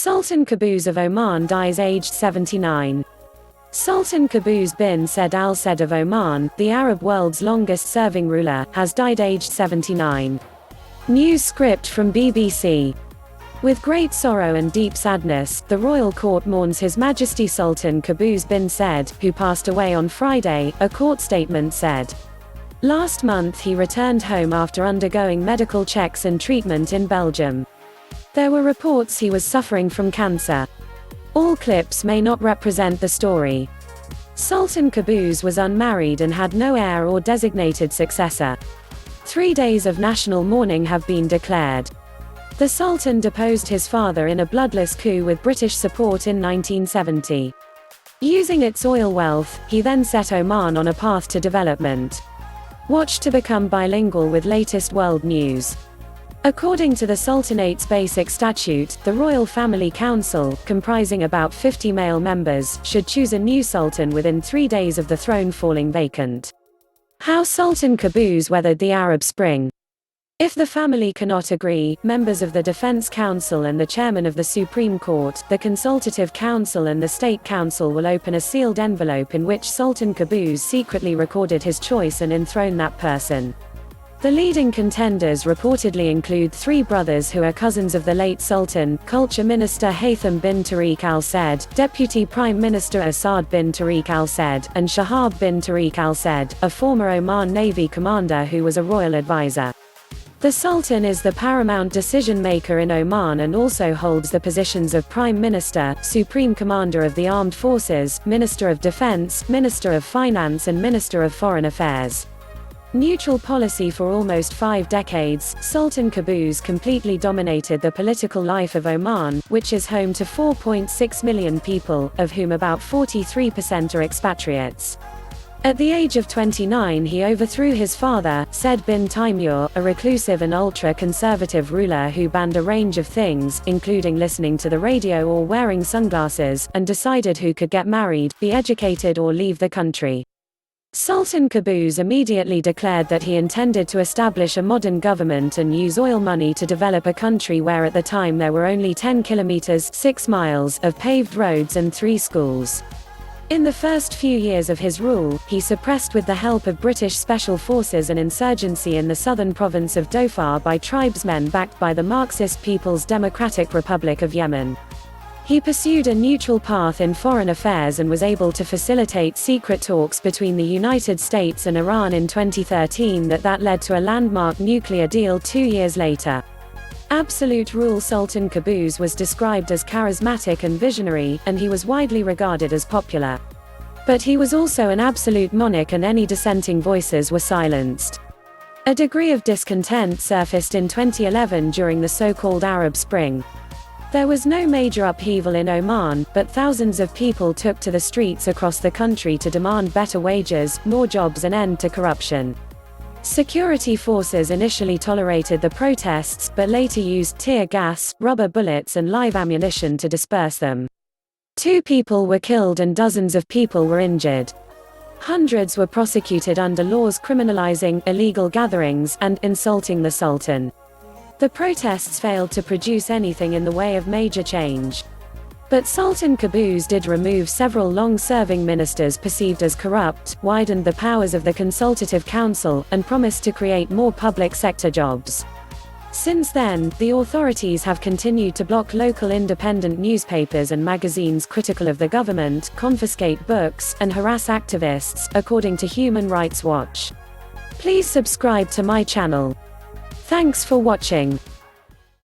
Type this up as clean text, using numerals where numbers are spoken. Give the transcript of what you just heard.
Sultan Qaboos of Oman dies aged 79. Sultan Qaboos bin Said Al Said of Oman, the Arab world's longest-serving ruler, has died aged 79. News script from BBC. With great sorrow and deep sadness, the royal court mourns His Majesty Sultan Qaboos bin Said, who passed away on Friday, a court statement said. Last month he returned home after undergoing medical checks and treatment in Belgium. There were reports he was suffering from cancer. All clips may not represent the story. Sultan Qaboos was unmarried and had no heir or designated successor. 3 days of national mourning have been declared. The Sultan deposed his father in a bloodless coup with British support in 1970. Using its oil wealth, he then set Oman on a path to development. Watch to become bilingual with latest world news. According to the Sultanate's Basic Statute, the Royal Family Council, comprising about 50 male members, should choose a new sultan within 3 days of the throne falling vacant. How Sultan Qaboos weathered the Arab Spring. If the family cannot agree, members of the Defense Council and the chairman of the Supreme Court, the Consultative Council and the State Council will open a sealed envelope in which Sultan Qaboos secretly recorded his choice and enthrone that person. The leading contenders reportedly include 3 brothers who are cousins of the late Sultan: Culture Minister Haytham bin Tariq Al Said, Deputy Prime Minister Asad bin Tariq Al Said, and Shahab bin Tariq Al Said, a former Oman Navy commander who was a royal advisor. The Sultan is the paramount decision-maker in Oman and also holds the positions of Prime Minister, Supreme Commander of the Armed Forces, Minister of Defense, Minister of Finance and Minister of Foreign Affairs. Neutral policy for almost 5 decades, Sultan Qaboos completely dominated the political life of Oman, which is home to 4.6 million people, of whom about 43% are expatriates. At the age of 29 he overthrew his father, Said bin Taimur, a reclusive and ultra-conservative ruler who banned a range of things, including listening to the radio or wearing sunglasses, and decided who could get married, be educated or leave the country. Sultan Qaboos immediately declared that he intended to establish a modern government and use oil money to develop a country where at the time there were only 10 kilometers (6 miles) of paved roads and 3 schools. In the first few years of his rule, he suppressed with the help of British special forces an insurgency in the southern province of Dhofar by tribesmen backed by the Marxist People's Democratic Republic of Yemen. He pursued a neutral path in foreign affairs and was able to facilitate secret talks between the United States and Iran in 2013 that led to a landmark nuclear deal 2 years later. Absolute rule. Sultan Qaboos was described as charismatic and visionary, and he was widely regarded as popular. But he was also an absolute monarch and any dissenting voices were silenced. A degree of discontent surfaced in 2011 during the so-called Arab Spring. There was no major upheaval in Oman, but thousands of people took to the streets across the country to demand better wages, more jobs and end to corruption. Security forces initially tolerated the protests but later used tear gas, rubber bullets and live ammunition to disperse them. 2 people were killed and dozens of people were injured. Hundreds were prosecuted under laws criminalizing illegal gatherings and insulting the Sultan. The protests failed to produce anything in the way of major change. But Sultan Qaboos did remove several long-serving ministers perceived as corrupt, widened the powers of the Consultative Council, and promised to create more public sector jobs. Since then, the authorities have continued to block local independent newspapers and magazines critical of the government, confiscate books, and harass activists, according to Human Rights Watch. Please subscribe to my channel. Thanks for watching.